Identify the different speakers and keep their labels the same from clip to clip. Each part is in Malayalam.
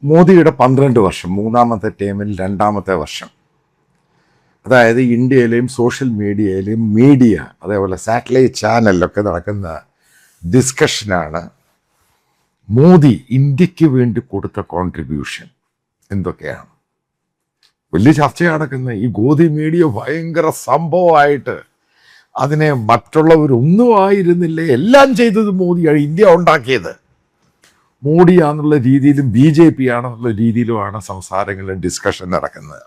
Speaker 1: മോദിയുടെ 12 വർഷം, മൂന്നാമത്തെ ടേമിൽ രണ്ടാമത്തെ വർഷം, അതായത് ഇന്ത്യയിലെയും സോഷ്യൽ മീഡിയയിലെയും അതേപോലെ സാറ്റലൈറ്റ് ചാനലിലൊക്കെ നടക്കുന്ന ഡിസ്കഷനാണ് മോദി ഇന്ത്യക്ക് വേണ്ടി കൊടുത്ത കോൺട്രിബ്യൂഷൻ എന്തൊക്കെയാണ്. വലിയ ചർച്ച നടക്കുന്ന ഈ ഗോദി മീഡിയ ഭയങ്കര സംഭവമായിട്ട് അതിനെ മറ്റുള്ളവരൊന്നും ആയിരുന്നില്ല, എല്ലാം ചെയ്തത് മോദിയാണ്, ഇന്ത്യ ഉണ്ടാക്കിയത് മോഡിയാന്നുള്ള രീതിയിലും BJP ആണെന്നുള്ള രീതിയിലുമാണ് സംസാരങ്ങളും ഡിസ്കഷൻ നടക്കുന്നത്.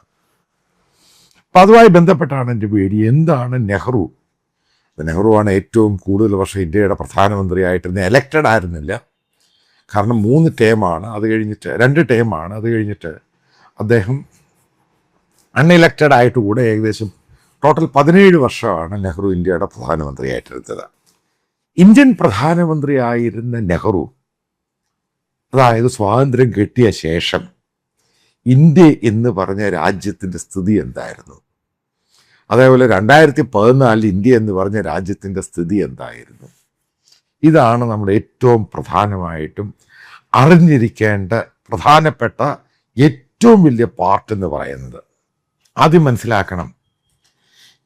Speaker 1: അപ്പം അതുമായി ബന്ധപ്പെട്ടാണ് എൻ്റെ പേടി. എന്താണ് നെഹ്റുവാണ് ഏറ്റവും കൂടുതൽ വർഷം ഇന്ത്യയുടെ പ്രധാനമന്ത്രിയായിട്ടിരുന്ന, എലക്റ്റഡ് ആയിരുന്നില്ല. കാരണം 3 ടേമാണ്, അത് കഴിഞ്ഞിട്ട് 2 ടേമാണ്, അത് കഴിഞ്ഞിട്ട് അദ്ദേഹം അൺഇലക്റ്റഡ് ആയിട്ട് കൂടെ ഏകദേശം ടോട്ടൽ 17 വർഷമാണ് നെഹ്റു ഇന്ത്യയുടെ പ്രധാനമന്ത്രിയായിട്ടിരുന്നത്. ഇന്ത്യൻ പ്രധാനമന്ത്രിയായിരുന്ന നെഹ്റു, അതായത് സ്വാതന്ത്ര്യം കിട്ടിയ ശേഷം ഇന്ത്യ എന്ന് പറഞ്ഞ രാജ്യത്തിൻ്റെ സ്ഥിതി എന്തായിരുന്നു, അതേപോലെ 2014 ഇന്ത്യ എന്ന് പറഞ്ഞ രാജ്യത്തിൻ്റെ സ്ഥിതി എന്തായിരുന്നു, ഇതാണ് നമ്മൾ ഏറ്റവും പ്രധാനമായിട്ടും അറിഞ്ഞിരിക്കേണ്ട പ്രധാനപ്പെട്ട ഏറ്റവും വലിയ പാർട്ട് എന്ന് പറയുന്നത്. ആദ്യം മനസ്സിലാക്കണം,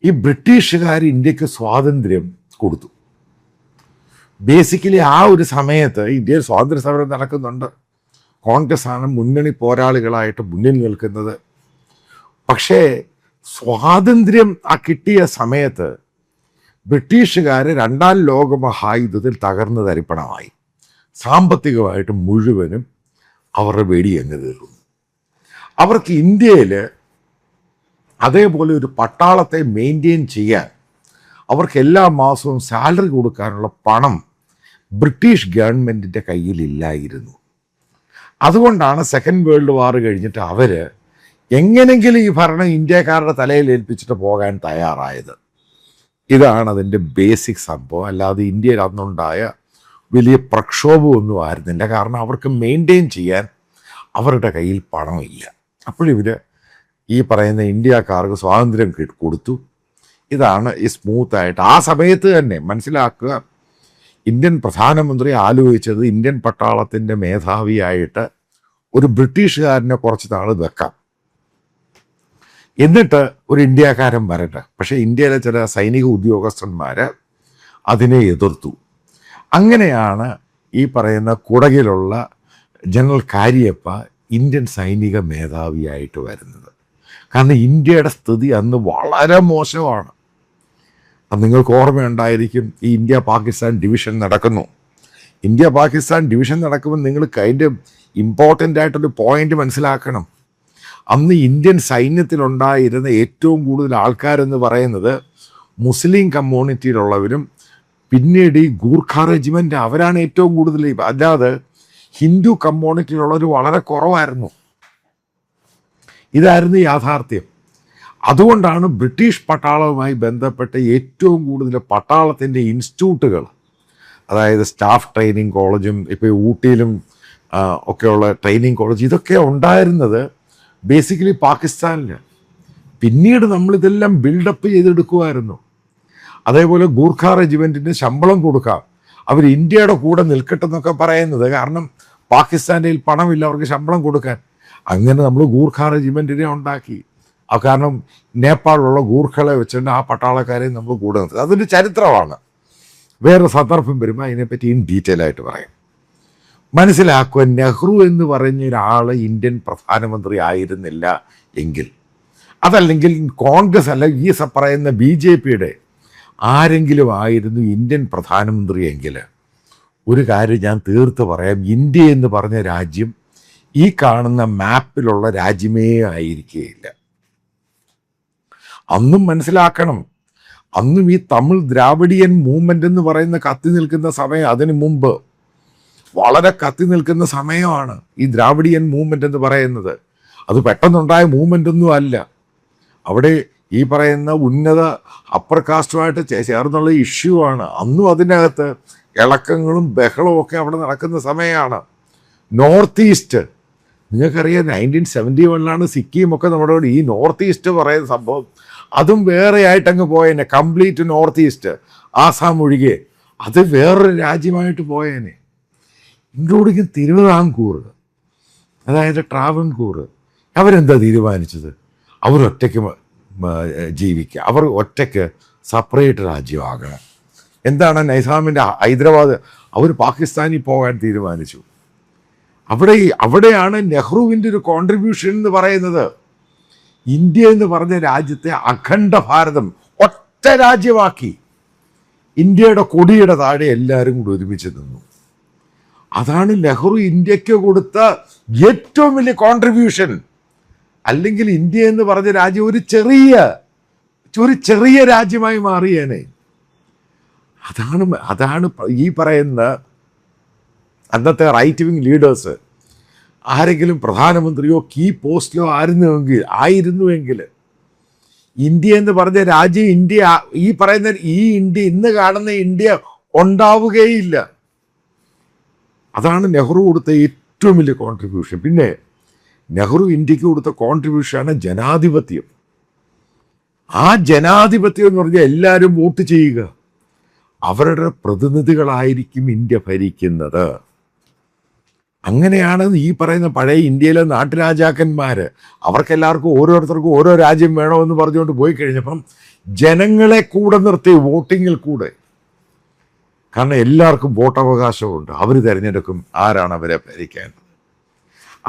Speaker 1: ഈ ബ്രിട്ടീഷുകാർ ഇന്ത്യക്ക് സ്വാതന്ത്ര്യം കൊടുത്തു. ബേസിക്കലി ആ ഒരു സമയത്ത് ഇന്ത്യയിൽ സ്വാതന്ത്ര്യ സമരം നടക്കുന്നുണ്ട്. കോൺഗ്രസ് ആണ് മുന്നണി പോരാളികളായിട്ട് മുന്നിൽ നിൽക്കുന്നത്. പക്ഷേ സ്വാതന്ത്ര്യം കിട്ടിയ സമയത്ത് ബ്രിട്ടീഷുകാർ 2ാം ലോക മഹായുദ്ധത്തിൽ തകർന്ന് തരിപ്പണമായി. സാമ്പത്തികമായിട്ട് മുഴുവനും അവരുടെ വെടിയങ്ങ് തീർന്നു. അവർക്ക് ഇന്ത്യയിൽ അതേപോലെ ഒരു പട്ടാളത്തെ മെയിൻറ്റെയിൻ ചെയ്യാൻ, അവർക്ക് എല്ലാ മാസവും സാലറി കൊടുക്കാനുള്ള പണം ബ്രിട്ടീഷ് ഗവൺമെൻറ്റിൻ്റെ കയ്യിലില്ലായിരുന്നു. അതുകൊണ്ടാണ് സെക്കൻഡ് വേൾഡ് വാർ കഴിഞ്ഞിട്ട് അവർ എങ്ങനെങ്കിലും ഈ ഭരണം ഇന്ത്യക്കാരുടെ തലയിൽ ഏൽപ്പിച്ചിട്ട് പോകാൻ തയ്യാറായത്. ഇതാണ് അതിൻ്റെ ബേസിക് സംഭവം. അല്ലാതെ ഇന്ത്യയിൽ അന്നുണ്ടായ വലിയ പ്രക്ഷോഭമൊന്നും ആയിരുന്നില്ല. കാരണം അവർക്ക് മെയിൻറ്റെയിൻ ചെയ്യാൻ അവരുടെ കയ്യിൽ പണമില്ല. അപ്പോഴിവർ ഈ പറയുന്ന ഇന്ത്യക്കാർക്ക് സ്വാതന്ത്ര്യം കൊടുത്തു. ഇതാണ് ഈ സ്മൂത്തായിട്ട് ആ സമയത്ത് തന്നെ മനസ്സിലാക്കുക. ഇന്ത്യൻ പ്രധാനമന്ത്രി ആലോചിച്ചത് ഇന്ത്യൻ പട്ടാളത്തിൻ്റെ മേധാവിയായിട്ട് ഒരു ബ്രിട്ടീഷുകാരനെ കുറച്ച് നാൾ വെക്കാം, എന്നിട്ട് ഒരു ഇന്ത്യക്കാരൻ വരട്ടെ. പക്ഷേ ഇന്ത്യയിലെ ചില സൈനിക ഉദ്യോഗസ്ഥന്മാർ അതിനെ എതിർത്തു. അങ്ങനെയാണ് ഈ പറയുന്ന കുടകിലുള്ള ജനറൽ കാര്യപ്പ ഇന്ത്യൻ സൈനിക മേധാവിയായിട്ട് വരുന്നത്. കാരണം ഇന്ത്യയുടെ സ്ഥിതി അന്ന് വളരെ മോശമാണ്. അത് നിങ്ങൾക്ക് ഓർമ്മയുണ്ടായിരിക്കും, ഈ ഇന്ത്യ പാകിസ്ഥാൻ ഡിവിഷൻ നടക്കുന്നു. ഇന്ത്യ പാകിസ്ഥാൻ ഡിവിഷൻ നടക്കുമ്പോൾ നിങ്ങൾ അതിൻ്റെ ഇമ്പോർട്ടൻ്റ് ആയിട്ടൊരു പോയിന്റ് മനസ്സിലാക്കണം. അന്ന് ഇന്ത്യൻ സൈന്യത്തിലുണ്ടായിരുന്ന ഏറ്റവും കൂടുതൽ ആൾക്കാരെന്ന് പറയുന്നത് മുസ്ലിം കമ്മ്യൂണിറ്റിയിലുള്ളവരും പിന്നീട് ഈ ഗൂർഖ റെജിമെൻ്റ് അവരാണ് ഏറ്റവും കൂടുതൽ. അല്ലാതെ ഹിന്ദു കമ്മ്യൂണിറ്റിയിലുള്ളവർ വളരെ കുറവായിരുന്നു. ഇതായിരുന്നു യാഥാർത്ഥ്യം. അതുകൊണ്ടാണ് ബ്രിട്ടീഷ് പട്ടാളവുമായി ബന്ധപ്പെട്ട ഏറ്റവും കൂടുതൽ പട്ടാളത്തിൻ്റെ ഇൻസ്റ്റിറ്റ്യൂട്ടുകൾ, അതായത് സ്റ്റാഫ് ട്രെയിനിങ് കോളേജും ഇപ്പോൾ ഊട്ടിയിലും ഒക്കെയുള്ള ട്രെയിനിങ് കോളേജ്, ഇതൊക്കെ ഉണ്ടായിരുന്നത് ബേസിക്കലി പാകിസ്ഥാനിൽ. പിന്നീട് നമ്മളിതെല്ലാം ബിൽഡപ്പ് ചെയ്തെടുക്കുമായിരുന്നു. അതേപോലെ ഗൂർഖ റെജിമെൻറ്റിന് ശമ്പളം കൊടുക്കാം, അവർ ഇന്ത്യയുടെ കൂടെ നിൽക്കട്ടെ എന്നൊക്കെ പറയുന്നത്. കാരണം പാകിസ്ഥാൻ്റെ പണമില്ല അവർക്ക് ശമ്പളം കൊടുക്കാൻ. അങ്ങനെ നമ്മൾ ഗൂർഖ റെജിമെൻറ്റിനെ ഉണ്ടാക്കി. കാരണം നേപ്പാളിലുള്ള ഗൂർഖകളെ വെച്ചിട്ട് ആ പട്ടാളക്കാരെ നമ്മൾ കൂടെ നിർത്തി. അതൊരു ചരിത്രമാണ്. വേറെ സന്ദർഭം വരുമ്പോൾ അതിനെപ്പറ്റി ഇൻ ഡീറ്റെയിൽ ആയിട്ട് പറയാം. മനസ്സിലാക്കുക, നെഹ്റു എന്ന് പറഞ്ഞ ഒരാൾ ഇന്ത്യൻ പ്രധാനമന്ത്രി ആയിരുന്നില്ല എങ്കിൽ, അതല്ലെങ്കിൽ കോൺഗ്രസ് അല്ല ഈ പറയുന്ന BJPയുടെ ആരെങ്കിലും ആയിരുന്നു ഇന്ത്യൻ പ്രധാനമന്ത്രി എങ്കിൽ, ഒരു കാര്യം ഞാൻ തീർത്ത് പറയാം, ഇന്ത്യ എന്ന് പറഞ്ഞ രാജ്യം ഈ കാണുന്ന മാപ്പിലുള്ള രാജ്യമേ ആയിരിക്കുകയില്ല. അന്നും മനസ്സിലാക്കണം, അന്നും ഈ തമിഴ് ദ്രാവിഡിയൻ മൂവ്മെൻ്റ് എന്ന് പറയുന്ന കത്തി നിൽക്കുന്ന സമയം, അതിന് മുമ്പ് വളരെ കത്തി നിൽക്കുന്ന സമയമാണ് ഈ ദ്രാവിഡിയൻ മൂവ്മെൻ്റ് എന്ന് പറയുന്നത്. അത് പെട്ടെന്നുണ്ടായ മൂവ്മെൻ്റ് ഒന്നും അല്ല. അവിടെ ഈ പറയുന്ന ഉന്നത അപ്പർ കാസ്റ്റുമായിട്ട് ചേർന്നുള്ള ഇഷ്യൂ ആണ്. അന്നും അതിനകത്ത് ഇളക്കങ്ങളും ബഹളവും ഒക്കെ അവിടെ നടക്കുന്ന സമയമാണ്. നോർത്ത് ഈസ്റ്റ് നിങ്ങൾക്കറിയാം, 1971 സിക്കിമൊക്കെ നമ്മുടെ ഈ നോർത്ത് ഈസ്റ്റ് പറയുന്ന സംഭവം അതും വേറെ ആയിട്ടങ്ങ് പോയേനെ. കംപ്ലീറ്റ് നോർത്ത് ഈസ്റ്റ്, ആസാം ഒഴികെ അത് വേറൊരു രാജ്യമായിട്ട് പോയേനെ. ഇൻക്ലൂഡിങ് തിരുവിതാംകൂർ. അതായത് ട്രാവൻകൂർ. അവരെന്താ തീരുമാനിച്ചത്? അവരൊറ്റയ്ക്ക് ജീവിക്കുക, അവർ ഒറ്റയ്ക്ക് സെപ്പറേറ്റ് രാജ്യമാകണം. എന്താണ് നൈസാമിൻ്റെ ഹൈദരാബാദ്? അവർ പാകിസ്ഥാനിൽ പോകാൻ തീരുമാനിച്ചു. അവിടെയാണ് നെഹ്റുവിൻ്റെ ഒരു കോൺട്രിബ്യൂഷൻ എന്ന് പറയുന്നത്. ഇന്ത്യ എന്ന് പറഞ്ഞ രാജ്യത്തെ അഖണ്ഡ ഭാരതം ഒറ്റ രാജ്യമാക്കി. ഇന്ത്യയുടെ കൊടിയുടെ താഴെ എല്ലാവരും കൂടി ഒരുമിച്ച് നിന്നു. അതാണ് നെഹ്റു ഇന്ത്യക്ക് കൊടുത്ത ഏറ്റവും വലിയ കോൺട്രിബ്യൂഷൻ. അല്ലെങ്കിൽ ഇന്ത്യ എന്ന് പറഞ്ഞ രാജ്യം ഒരു ചെറിയ രാജ്യമായി മാറിയേനെ. അതാണ് ഈ പറയുന്ന അന്നത്തെ റൈറ്റ് വിങ് ലീഡേഴ്സ് ആരെങ്കിലും പ്രധാനമന്ത്രിയോ കീ പോസ്റ്റിലോ ആയിരുന്നുവെങ്കിൽ ഇന്ത്യ എന്ന് പറഞ്ഞ രാജ്യം ഈ ഇന്ത്യ ഇന്ന് കാണുന്ന ഇന്ത്യ ഉണ്ടാവുകയില്ല. അതാണ് നെഹ്റു കൊടുത്ത ഏറ്റവും വലിയ കോൺട്രിബ്യൂഷൻ. പിന്നെ നെഹ്റു ഇന്ത്യക്ക് കൊടുത്ത കോൺട്രിബ്യൂഷനാണ് ജനാധിപത്യം. ആ ജനാധിപത്യം എന്ന് പറഞ്ഞാൽ എല്ലാവരും വോട്ട് ചെയ്യുക, അവരുടെ പ്രതിനിധികളായിരിക്കും ഇന്ത്യ ഭരിക്കുന്നത്. അങ്ങനെയാണ് ഈ പറയുന്ന പഴയ ഇന്ത്യയിലെ നാട്ടുരാജാക്കന്മാർ, അവർക്കെല്ലാവർക്കും ഓരോരുത്തർക്കും ഓരോ രാജ്യം വേണമെന്ന് പറഞ്ഞുകൊണ്ട് പോയി കഴിഞ്ഞപ്പം ജനങ്ങളെ കൂടെ നിർത്തി വോട്ടിങ്ങിൽ കൂടെ. കാരണം എല്ലാവർക്കും വോട്ടവകാശമുണ്ട്, അവർ തിരഞ്ഞെടുക്കും ആരാണ് അവരെ ഭരിക്കേണ്ടത്.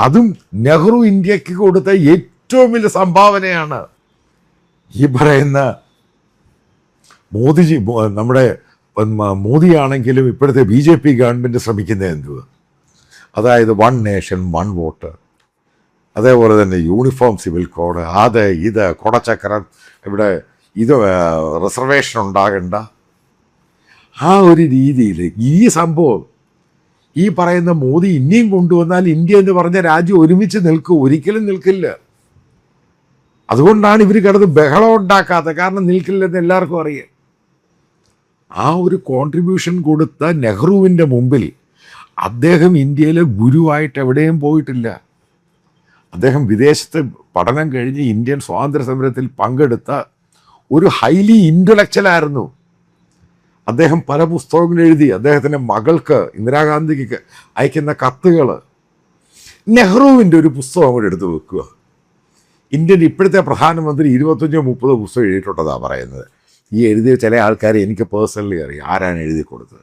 Speaker 1: അതും നെഹ്റു ഇന്ത്യക്ക് കൊടുത്ത ഏറ്റവും വലിയ സംഭാവനയാണ്. ഈ പറയുന്ന മോദിജി, നമ്മുടെ മോദിയാണെങ്കിലും ഇപ്പോഴത്തെ BJP ഗവൺമെൻറ് ശ്രമിക്കുന്നത് എന്തുവാ? അതായത് 1 നേഷൻ 1 വോട്ട്, അതേപോലെ തന്നെ യൂണിഫോം സിവിൽ കോഡ്, ഇത് കൊടച്ചക്രം, ഇവിടെ റിസർവേഷൻ ഉണ്ടാകണ്ട. ആ ഒരു രീതിയിൽ ഈ സംഭവം ഈ പറയുന്ന മോദി ഇനിയും കൊണ്ടുവന്നാൽ ഇന്ത്യ എന്ന് പറഞ്ഞ രാജ്യം ഒരുമിച്ച് നിൽക്കും? ഒരിക്കലും നിൽക്കില്ല. അതുകൊണ്ടാണ് ഇവർ കിടന്ന് ബഹളം ഉണ്ടാക്കാത്തത്. കാരണം നിൽക്കില്ലെന്ന് എല്ലാവർക്കും അറിയാം. ആ ഒരു കോൺട്രിബ്യൂഷൻ കൊടുത്ത നെഹ്റുവിൻ്റെ മുമ്പിൽ അദ്ദേഹം ഇന്ത്യയിലെ ഗുരുവായിട്ട് എവിടെയും പോയിട്ടില്ല. അദ്ദേഹം വിദേശത്ത് പഠനം കഴിഞ്ഞ് ഇന്ത്യൻ സ്വാതന്ത്ര്യ സമരത്തിൽ പങ്കെടുത്ത ഒരു ഹൈലി ഇൻ്റലക്ച്വലായിരുന്നു. അദ്ദേഹം പല പുസ്തകങ്ങൾ എഴുതി. അദ്ദേഹത്തിൻ്റെ മകൾക്ക് ഇന്ദിരാഗാന്ധിക്ക് അയക്കുന്ന കത്തുകൾ. നെഹ്റുവിൻ്റെ ഒരു പുസ്തകം കൂടെ എടുത്ത് വെക്കുക. ഇന്ത്യൻ ഇപ്പോഴത്തെ പ്രധാനമന്ത്രി 25-30 പുസ്തകം എഴുതിയിട്ടുള്ളതാണ് പറയുന്നത്. ഈ എഴുതിയ ചില ആൾക്കാരെ എനിക്ക് പേഴ്സണലി അറിയാം ആരാണ് എഴുതി കൊടുത്തത്.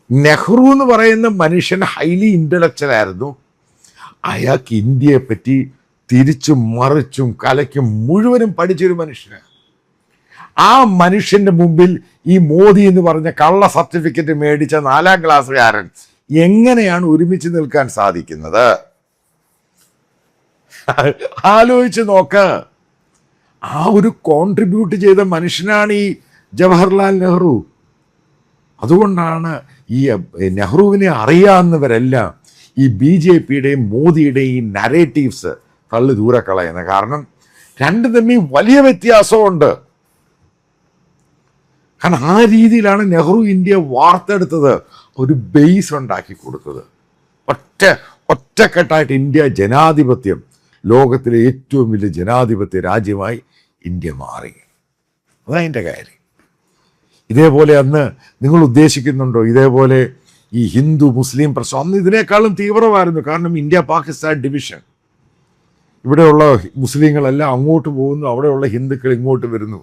Speaker 1: നെഹ്റു എന്ന് പറയുന്ന മനുഷ്യൻ ഹൈലി ഇൻ്റലക്ച്വലായിരുന്നു. അയാൾക്ക് ഇന്ത്യയെ പറ്റി തിരിച്ചും മറിച്ചും കലയ്ക്കും മുഴുവനും പഠിച്ചൊരു മനുഷ്യനാണ്. ആ മനുഷ്യൻ്റെ മുമ്പിൽ ഈ മോദി എന്ന് പറഞ്ഞ കള്ള സർട്ടിഫിക്കറ്റ് മേടിച്ച 4ാം ക്ലാസ്സുകാരൻ എങ്ങനെയാണ് ഒരുമിച്ച് നിൽക്കാൻ സാധിക്കുന്നത്? ആലോചിച്ച് നോക്ക്. ആ ഒരു കോൺട്രിബ്യൂട്ട് ചെയ്ത മനുഷ്യനാണ് ഈ ജവഹർലാൽ നെഹ്റു. അതുകൊണ്ടാണ് ഈ നെഹ്റുവിനെ അറിയാവുന്നവരെല്ലാം ഈ BJPയുടെയും മോദിയുടെയും ഈ നരേറ്റീവ്സ് തള്ളി ദൂരെ കളയുന്നത്. കാരണം രണ്ടും തമ്മിൽ വലിയ വ്യത്യാസമുണ്ട്. കാരണം ആ രീതിയിലാണ് നെഹ്റു ഇന്ത്യ വാർത്തെടുത്തത്, ഒരു ബേസ് ഉണ്ടാക്കി കൊടുത്തത്. ഒറ്റക്കെട്ടായിട്ട് ഇന്ത്യ ജനാധിപത്യം, ലോകത്തിലെ ഏറ്റവും വലിയ ജനാധിപത്യ രാജ്യമായി ഇന്ത്യ മാറി. അതതിൻ്റെ കാര്യം. ഇതേപോലെ അന്ന് നിങ്ങൾ ഉദ്ദേശിക്കുന്നുണ്ടോ ഇതേപോലെ ഈ ഹിന്ദു മുസ്ലിം പ്രശ്നം? അന്ന് ഇതിനേക്കാളും തീവ്രമായിരുന്നു. കാരണം ഇന്ത്യ പാകിസ്ഥാൻ ഡിവിഷൻ. ഇവിടെയുള്ള മുസ്ലിങ്ങളെല്ലാം അങ്ങോട്ട് പോകുന്നു, അവിടെയുള്ള ഹിന്ദുക്കൾ ഇങ്ങോട്ട് വരുന്നു.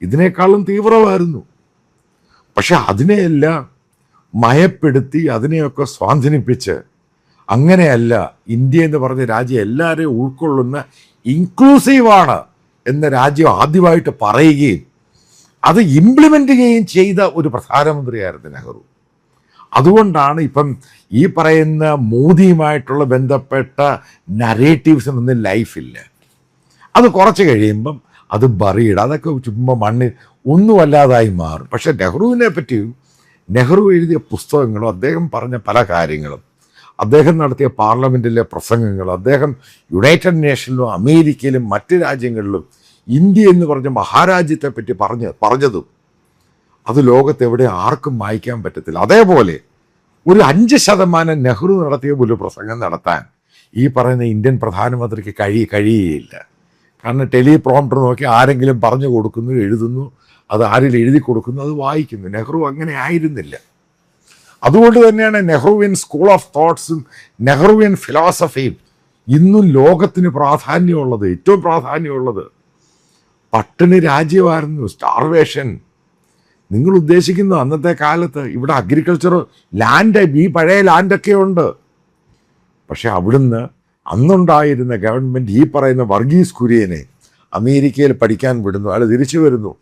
Speaker 1: ഇതിനേക്കാളും തീവ്രമായിരുന്നു. പക്ഷെ അതിനെയെല്ലാം മയപ്പെടുത്തി അതിനെയൊക്കെ സ്വാധീനിപ്പിച്ച് അങ്ങനെയല്ല, ഇന്ത്യ എന്ന് പറഞ്ഞ രാജ്യം എല്ലാവരെയും ഉൾക്കൊള്ളുന്ന ഇൻക്ലൂസീവാണ് എന്ന രാജ്യം ആദ്യമായിട്ട് പറയുകയും അത് ഇംപ്ലിമെൻ്റ് ചെയ്യുകയും ചെയ്ത ഒരു പ്രധാനമന്ത്രിയായിരുന്നു നെഹ്റു. അതുകൊണ്ടാണ് ഇപ്പം ഈ പറയുന്ന മോദിയുമായിട്ടുള്ള ബന്ധപ്പെട്ട നരേറ്റീവ്സിനൊന്നും ലൈഫില്ല. അത് കുറച്ച് കഴിയുമ്പം അത് ബറിയിട, അതൊക്കെ ചുമ്മാ മണ്ണിൽ ഒന്നുമല്ലാതായി മാറും. പക്ഷെ നെഹ്റുവിനെ പറ്റിയും നെഹ്റു എഴുതിയ പുസ്തകങ്ങളും അദ്ദേഹം പറഞ്ഞ പല കാര്യങ്ങളും, അദ്ദേഹം നടത്തിയ പാർലമെൻറ്റിലെ പ്രസംഗങ്ങളും, അദ്ദേഹം യുണൈറ്റഡ് നേഷനിലും അമേരിക്കയിലും മറ്റ് രാജ്യങ്ങളിലും ഇന്ത്യ എന്ന് പറഞ്ഞ മഹാരാജ്യത്തെ പറ്റി പറഞ്ഞതും അത് ലോകത്തെവിടെ ആർക്കും വായിക്കാൻ പറ്റത്തില്ല. അതേപോലെ ഒരു 5% നെഹ്റു നടത്തിയ ഒരു പ്രസംഗം നടത്താൻ ഈ പറയുന്ന ഇന്ത്യൻ പ്രധാനമന്ത്രിക്ക് കഴിയുകയില്ല. കാരണം ടെലിപ്രോംപ്റ്റർ നോക്കി ആരെങ്കിലും പറഞ്ഞു കൊടുക്കുന്നു, എഴുതുന്നു, അത് ആരിൽ എഴുതി കൊടുക്കുന്നു, അത് വായിക്കുന്നു. നെഹ്റു അങ്ങനെ ആയിരുന്നില്ല. അതുകൊണ്ട് തന്നെയാണ് നെഹ്റുവിയൻ സ്കൂൾ ഓഫ് തോട്ട്സും നെഹ്റുവിയൻ ഫിലോസഫിയും ഇന്നും ലോകത്തിന് പ്രാധാന്യമുള്ളത്, ഏറ്റവും പ്രാധാന്യമുള്ളത്. പട്ടിണി രാജ്യമായിരുന്നു, സ്റ്റാർവേഷൻ. നിങ്ങൾ ഉദ്ദേശിക്കുന്നു അന്നത്തെ കാലത്ത് ഇവിടെ അഗ്രികൾച്ചർ ലാൻഡ്, ഈ പഴയ ലാൻഡൊക്കെ ഉണ്ട്. പക്ഷെ അവിടുന്ന് അന്നുണ്ടായിരുന്ന ഗവൺമെൻറ് ഈ പറയുന്ന വർഗീസ് കുര്യനെ അമേരിക്കയിൽ പഠിക്കാൻ വിടുന്നു, അയാൾ തിരിച്ചു വരുന്നു.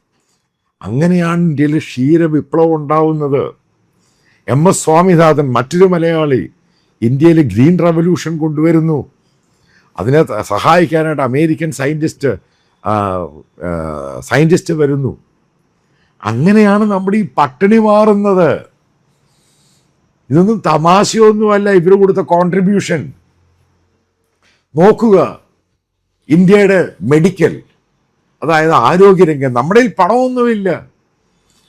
Speaker 1: അങ്ങനെയാണ് ഇന്ത്യയിൽ ക്ഷീര വിപ്ലവം ഉണ്ടാവുന്നത്. MS സ്വാമിനാഥൻ, മറ്റൊരു മലയാളി, ഇന്ത്യയിൽ ഗ്രീൻ റവല്യൂഷൻ കൊണ്ടുവരുന്നു. അതിനെ സഹായിക്കാനായിട്ട് അമേരിക്കൻ സയൻറ്റിസ്റ്റ് വരുന്നു. അങ്ങനെയാണ് നമ്മുടെ ഈ പട്ടിണി മാറുന്നത്. ഇതൊന്നും തമാശയൊന്നുമല്ല ഇവർ കൊടുത്ത കോൺട്രിബ്യൂഷൻ. നോക്കുക, ഇന്ത്യയുടെ മെഡിക്കൽ, അതായത് ആരോഗ്യരംഗം, നമ്മുടെ കയ്യിൽ പണമൊന്നുമില്ല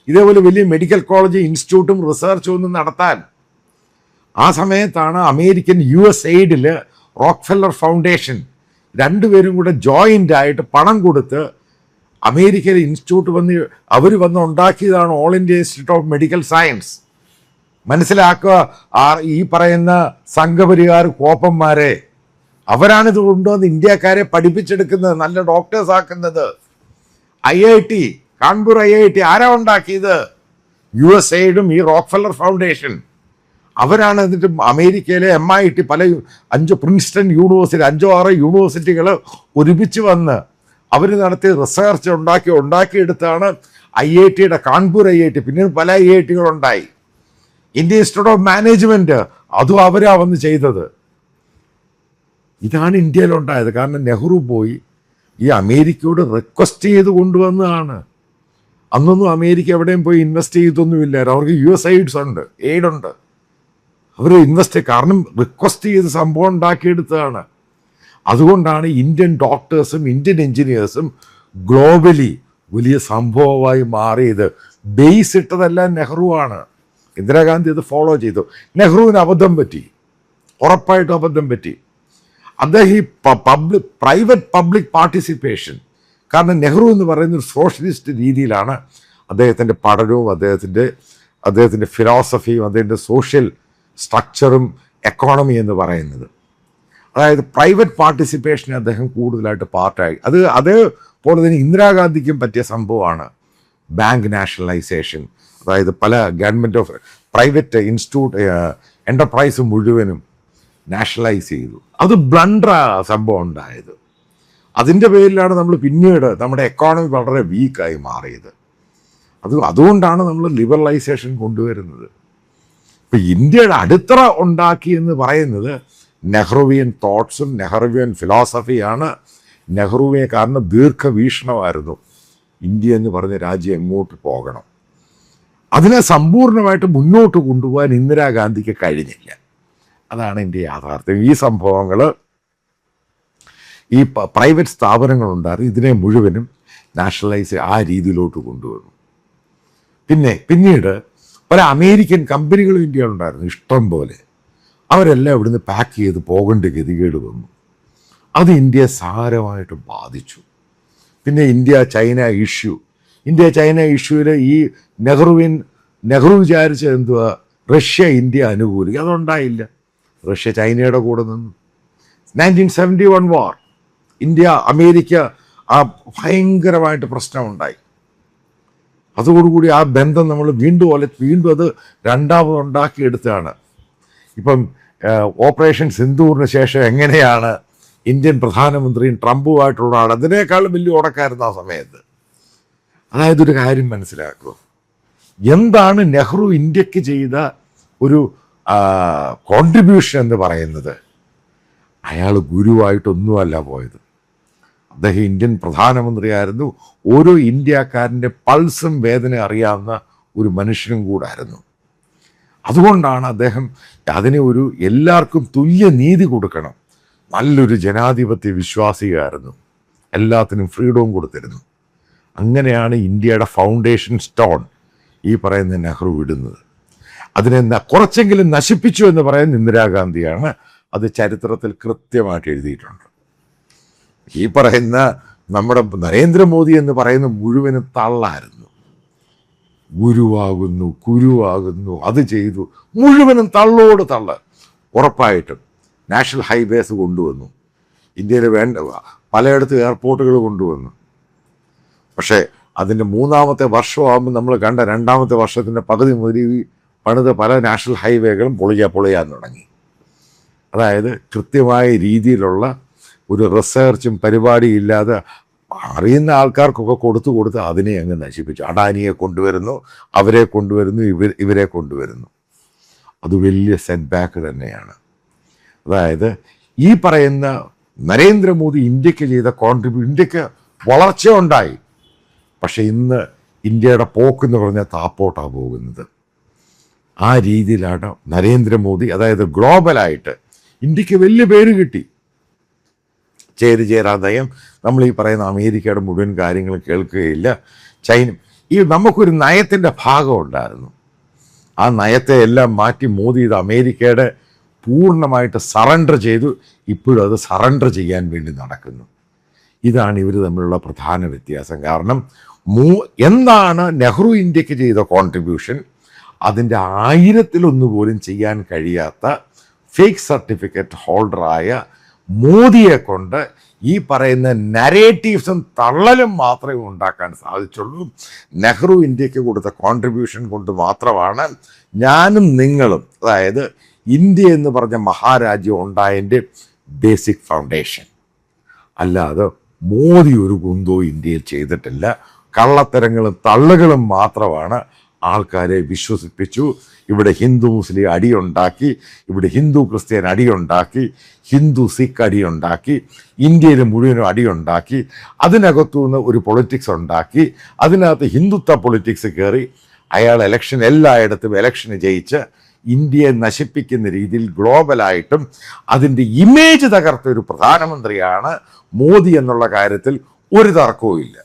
Speaker 1: ഇതേപോലെ വലിയ മെഡിക്കൽ കോളേജ്, ഇൻസ്റ്റിറ്റ്യൂട്ടും റിസർച്ചും ഒന്നും നടത്താൻ. ആ സമയത്താണ് അമേരിക്കൻ USAID റോക്ക്ഫെല്ലർ ഫൗണ്ടേഷൻ രണ്ടുപേരും കൂടെ ജോയിൻ്റ് ആയിട്ട് പണം കൊടുത്ത് അമേരിക്കയിലെ ഇൻസ്റ്റിറ്റ്യൂട്ട് അവർ ഉണ്ടാക്കിയതാണ് all India institute of medical science. മനസ്സിലാക്കുക, ഈ പറയുന്ന സംഘപരിവാർ കോപ്പന്മാരെ, അവരാണിത് കൊണ്ടുവന്ന് ഇന്ത്യക്കാരെ പഠിപ്പിച്ചെടുക്കുന്നത്, നല്ല ഡോക്ടേഴ്സ് ആക്കുന്നത്. IIT, കാൺപൂർ IIT ആരാ ഉണ്ടാക്കിയത്? USAIDും ഈ റോക്ക്ഫെല്ലർ ഫൗണ്ടേഷൻ. അവരാണ് എന്നിട്ട് അമേരിക്കയിലെ MIT, പല 5 പ്രിൻസ്റ്റൺ യൂണിവേഴ്സിറ്റി, 5-6 യൂണിവേഴ്സിറ്റികൾ ഒരുമിച്ച് വന്ന് അവർ നടത്തിയ റിസർച്ച് ഉണ്ടാക്കിയെടുത്താണ് IITയുടെ കാൺപൂർ IIT. പിന്നെ പല IITകളുണ്ടായി. ഇന്ത്യൻ ഇൻസ്റ്റിറ്റ്യൂട്ട് ഓഫ് മാനേജ്മെൻറ്റ്, അതും അവരാ വന്ന് ചെയ്തത്. ഇതാണ് ഇന്ത്യയിലുണ്ടായത്. കാരണം നെഹ്റു പോയി ഈ അമേരിക്കയോട് റിക്വസ്റ്റ് ചെയ്ത് കൊണ്ടുവന്നതാണ്. അന്നൊന്നും അമേരിക്ക എവിടെയും പോയി ഇൻവെസ്റ്റ് ചെയ്തൊന്നുമില്ല. അവർക്ക് USAID ഉണ്ട്, എയ്ഡുണ്ട്. അവർ ഇൻവെസ്റ്റ്, കാരണം റിക്വസ്റ്റ് ചെയ്ത് സംഭവം ഉണ്ടാക്കിയെടുത്തതാണ്. അതുകൊണ്ടാണ് ഇന്ത്യൻ ഡോക്ടേഴ്സും ഇന്ത്യൻ എൻജിനീയേഴ്സും ഗ്ലോബലി വലിയ സംഭവമായി മാറിയത്. ബേസ് ഇട്ടതെല്ലാം നെഹ്റുവാണ്. ഇന്ദിരാഗാന്ധി അത് ഫോളോ ചെയ്തു. നെഹ്റുവിന് അബദ്ധം പറ്റി, ഉറപ്പായിട്ടും അബദ്ധം പറ്റി. അദ്ദേഹം ഈ പ്രൈവറ്റ് പബ്ലിക് പാർട്ടിസിപ്പേഷൻ, കാരണം നെഹ്റു എന്ന് പറയുന്ന ഒരു സോഷ്യലിസ്റ്റ് രീതിയിലാണ് അദ്ദേഹത്തിൻ്റെ പഠനവും അദ്ദേഹത്തിൻ്റെ ഫിലോസഫിയും അദ്ദേഹത്തിൻ്റെ സോഷ്യൽ സ്ട്രക്ചറും എക്കോണമി എന്ന് പറയുന്നത്. അതായത് പ്രൈവറ്റ് പാർട്ടിസിപ്പേഷനെ അദ്ദേഹം കൂടുതലായിട്ട് പാർട്ടായി. അതേപോലെ തന്നെ ഇന്ദിരാഗാന്ധിക്കും പറ്റിയ സംഭവമാണ് ബാങ്ക് നാഷണലൈസേഷൻ. അതായത് പല ഗവൺമെൻറ് ഓഫ് പ്രൈവറ്റ് എൻ്റർപ്രൈസ് മുഴുവനും നാഷണലൈസ് ചെയ്തു. അത് ബ്ലണ്ടർ സംഭവം ഉണ്ടായത്. അതിൻ്റെ പേരിലാണ് നമ്മൾ പിന്നീട് നമ്മുടെ എക്കോണമി വളരെ വീക്കായി മാറിയത്. അതുകൊണ്ടാണ് നമ്മൾ ലിബറലൈസേഷൻ കൊണ്ടുവരുന്നത്. ഇപ്പം ഇന്ത്യയുടെ അടിത്തറ ഉണ്ടാക്കി എന്ന് പറയുന്നത് നെഹ്റുവിയൻ തോട്ട്സും നെഹ്റുവിയൻ ഫിലോസഫിയാണ്. നെഹ്റുവിയെ കാരണം ദീർഘവീക്ഷണമായിരുന്നു. ഇന്ത്യ എന്ന് പറഞ്ഞ രാജ്യം എങ്ങോട്ട് പോകണം, അതിനെ സമ്പൂർണ്ണമായിട്ട് മുന്നോട്ട് കൊണ്ടുപോകാൻ ഇന്ദിരാഗാന്ധിക്ക് കഴിഞ്ഞില്ല. അതാണ് എൻ്റെ യാഥാർത്ഥ്യം. ഈ സംഭവങ്ങൾ, ഈ പ്രൈവറ്റ് സ്ഥാപനങ്ങളുണ്ടായിരുന്നു, ഇതിനെ മുഴുവനും നാഷണലൈസ് ആ രീതിയിലോട്ട് കൊണ്ടുവന്നു. പിന്നീട് പല അമേരിക്കൻ കമ്പനികളും ഇന്ത്യയിലുണ്ടായിരുന്നു ഇഷ്ടം പോലെ. അവരെല്ലാം ഇവിടുന്ന് പാക്ക് ചെയ്ത് പോകേണ്ട ഗതികേട് വന്നു. അത് ഇന്ത്യയെ സാരമായിട്ട് ബാധിച്ചു. പിന്നെ ഇന്ത്യ ചൈന ഇഷ്യൂവിൽ ഈ നെഹ്റു വിചാരിച്ചത് എന്തുവാ, റഷ്യ ഇന്ത്യ അനുകൂലിക്കുക. അതുണ്ടായില്ല. റഷ്യ ചൈനയുടെ കൂടെ നിന്നു. 1971 വാർ, ഇന്ത്യ അമേരിക്ക ആ ഭയങ്കരമായിട്ട് പ്രശ്നമുണ്ടായി. അതോടുകൂടി ആ ബന്ധം നമ്മൾ വീണ്ടും അത് രണ്ടാമത് ഉണ്ടാക്കിയെടുത്താണ്. ഇപ്പം ഓപ്പറേഷൻ സിന്ദൂറിന് ശേഷം എങ്ങനെയാണ് ഇന്ത്യൻ പ്രധാനമന്ത്രിയും ട്രംപുമായിട്ടുള്ള ആൾ അതിനേക്കാളും വലിയ ഉടക്കായിരുന്നു ആ സമയത്ത്. അതായത് ഒരു കാര്യം മനസ്സിലാക്കുക, എന്താണ് നെഹ്റു ഇന്ത്യക്ക് ചെയ്ത ഒരു കോൺട്രിബ്യൂഷൻ എന്ന് പറയുന്നത്. അയാൾ ഗുരുവായിട്ടൊന്നുമല്ല പോയത്. അദ്ദേഹം ഇന്ത്യൻ പ്രധാനമന്ത്രിയായിരുന്നു. ഓരോ ഇന്ത്യക്കാരൻ്റെ പൾസും വേദന അറിയാവുന്ന ഒരു മനുഷ്യനും കൂടായിരുന്നു. അതുകൊണ്ടാണ് അദ്ദേഹം അതിനെ എല്ലാവർക്കും തുല്യ നീതി കൊടുക്കണം, നല്ലൊരു ജനാധിപത്യ വിശ്വാസിയായിരുന്നു, എല്ലാത്തിനും ഫ്രീഡവും കൊടുത്തിരുന്നു. അങ്ങനെയാണ് ഇന്ത്യയുടെ ഫൗണ്ടേഷൻ സ്റ്റോൺ ഈ പറയുന്ന നെഹ്റു ഇടുന്നത്. അതിനെ കുറച്ചെങ്കിലും നശിപ്പിച്ചു എന്ന് പറയുന്ന ഇന്ദിരാഗാന്ധിയാണ്. അത് ചരിത്രത്തിൽ കൃത്യമായിട്ട് എഴുതിയിട്ടുണ്ട്. ഈ പറയുന്ന നമ്മുടെ നരേന്ദ്രമോദി എന്ന് പറയുന്ന മുഴുവനും തള്ളായിരുന്നു. ഗുരുവാകുന്നു, കുരുവാകുന്നു, അത് ചെയ്തു, മുഴുവനും തള്ളോട് തള്ള്. ഉറപ്പായിട്ടും നാഷണൽ ഹൈവേസ് കൊണ്ടുവന്നു, ഇന്ത്യയിൽ വേണ്ട പലയിടത്തും എയർപോർട്ടുകൾ കൊണ്ടുവന്നു. പക്ഷേ അതിൻ്റെ 3-ാമത്തെ വർഷമാകുമ്പോൾ നമ്മൾ കണ്ട 2-ാമത്തെ വർഷത്തിൻ്റെ പകുതി മുതൽ ഈ പണിത പല നാഷണൽ ഹൈവേകളും പൊളിയാൻ തുടങ്ങി. അതായത് കൃത്യമായ രീതിയിലുള്ള ഒരു റിസർച്ചും പരിപാടിയും ഇല്ലാതെ അറിയുന്ന ആൾക്കാർക്കൊക്കെ കൊടുത്ത് അതിനെ അങ്ങ് നശിപ്പിച്ചു. അഡാനിയെ കൊണ്ടുവരുന്നു, അവരെ കൊണ്ടുവരുന്നു, ഇവരെ കൊണ്ടുവരുന്നു. അത് വലിയ സെറ്റ് ബാക്ക് തന്നെയാണ്. അതായത് ഈ പറയുന്ന നരേന്ദ്രമോദി ഇന്ത്യക്ക് ചെയ്ത ഇന്ത്യക്ക് വളർച്ചയുണ്ടായി. പക്ഷെ ഇന്ന് ഇന്ത്യയുടെ പോക്കെന്ന് പറഞ്ഞാൽ താപ്പോട്ടാണ് പോകുന്നത്. ആ രീതിയിലാണ് നരേന്ദ്രമോദി, അതായത് ഗ്ലോബലായിട്ട് ഇന്ത്യക്ക് വലിയ പേര് കിട്ടി. ചേരാ നയം, നമ്മൾ ഈ പറയുന്ന അമേരിക്കയുടെ മുഴുവൻ കാര്യങ്ങൾ കേൾക്കുകയില്ല. ചൈന, ഈ നമുക്കൊരു നയത്തിൻ്റെ ഭാഗം ഉണ്ടായിരുന്നു. ആ നയത്തെ എല്ലാം മാറ്റി മോദി ഇത് അമേരിക്കയുടെ പൂർണ്ണമായിട്ട് സറണ്ടർ ചെയ്തു. ഇപ്പോഴും അത് സറണ്ടർ ചെയ്യാൻ വേണ്ടി നടക്കുന്നു. ഇതാണ് ഇവർ തമ്മിലുള്ള പ്രധാന വ്യത്യാസം. കാരണം എന്താണ് നെഹ്റു ഇന്ത്യക്ക് ചെയ്ത കോൺട്രിബ്യൂഷൻ, അതിൻ്റെ 1000-1 പോലും ചെയ്യാൻ കഴിയാത്ത ഫേക്ക് സർട്ടിഫിക്കറ്റ് ഹോൾഡറായ മോദിയെ കൊണ്ട് ഈ പറയുന്ന നരേറ്റീവ്സും തള്ളലും മാത്രമേ ഉണ്ടാക്കാൻ സാധിച്ചുള്ളൂ. നെഹ്റു ഇന്ത്യക്ക് കൊടുത്ത കോൺട്രിബ്യൂഷൻ കൊണ്ട് മാത്രമാണ് ഞാനും നിങ്ങളും, അതായത് ഇന്ത്യ എന്ന് പറഞ്ഞ മഹാരാജ്യം ഉണ്ടായതിൻ്റെ ബേസിക് ഫൗണ്ടേഷൻ. അല്ലാതെ മോദി ഒരു കുന്തവും ഇന്ത്യയിൽ ചെയ്തിട്ടില്ല. കള്ളത്തരങ്ങളും തള്ളുകളും മാത്രമാണ് ആൾക്കാരെ വിശ്വസിപ്പിച്ചു. ഇവിടെ ഹിന്ദു മുസ്ലിം അടിയുണ്ടാക്കി, ഇവിടെ ഹിന്ദു ക്രിസ്ത്യൻ അടിയുണ്ടാക്കി, ഹിന്ദു സിഖ് അടിയുണ്ടാക്കി, ഇന്ത്യയിൽ മുഴുവനും അടിയുണ്ടാക്കി, അതിനകത്തുനിന്ന് ഒരു പൊളിറ്റിക്സ് ഉണ്ടാക്കി, അതിനകത്ത് ഹിന്ദുത്വ പൊളിറ്റിക്സ് കയറി അയാൾ എല്ലായിടത്തും ഇലക്ഷന് ജയിച്ച് ഇന്ത്യയെ നശിപ്പിക്കുന്ന രീതിയിൽ ഗ്ലോബലായിട്ടും അതിൻ്റെ ഇമേജ് തകർത്ത ഒരു പ്രധാനമന്ത്രിയാണ് മോദി എന്നുള്ള കാര്യത്തിൽ ഒരു തർക്കവും ഇല്ല.